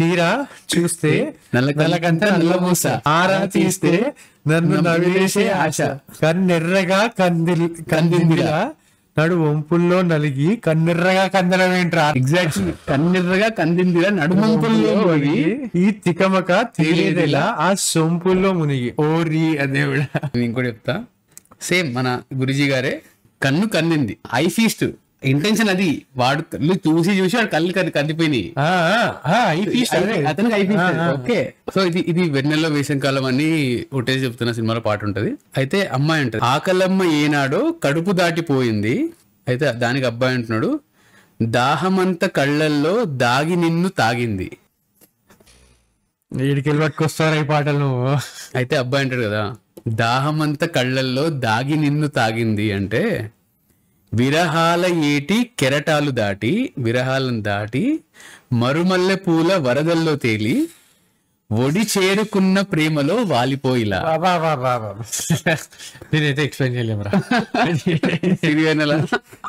తీరా చూస్తే నల్లకంత నల్లమూస, ఆరా తీస్తే నన్ను నవ్వేసే ఆశ, కన్నెర్రగా కందిందిలా నడు వంపుల్లో నలిగి కన్నెర్రగా కందడమేంట్రా. ఎగ్జాక్ట్లీ, కన్నెర్రగా కందిందిరా నడుమంపుల్లో పోయి ఈ తికమక తీరేదెలా ఆ సొంపుల్లో మునిగి. ఓరి అదేవిడ. నేను ఇంకోటి చెప్తా. సేమ్ మన గురుజీ గారే, కన్ను కందింది, ఐ ఫీస్ట్ ఇంటెన్షన్ అది. వాడు కళ్ళు చూసి వాడు కళ్ళు కందిపోయినాయి, అతనికి ఐ ఫీస్ట్. ఓకే, సో ఇది వెన్నెల్లో వేసంకాలం అని ఒకటేసి చెప్తున్న సినిమాలో పాట ఉంటది. అయితే అమ్మాయి అంటది, ఆకలమ్మ ఏనాడో కడుపు దాటిపోయింది. అయితే దానికి అబ్బాయి అంటున్నాడు, దాహమంత కళ్ళల్లో దాగి నిన్ను తాగింది. వీడికెళ్ళి పట్టుకొస్తారా ఈ పాటలు నువ్వు. అయితే అబ్బాయి అంటాడు కదా, దాహమంత కళ్ళల్లో దాగి నిన్ను తాగింది అంటే, విరహాల ఏటి కెరటాలు దాటి, విరహాలను దాటి మరుమల్లె పూల వరదల్లో తేలి ఒడి చేరుకున్న ప్రేమలో వాలిపోయిలా. నేనైతే ఎక్స్ప్లెయిన్ చేయలేమురా. సిరివెన్నెల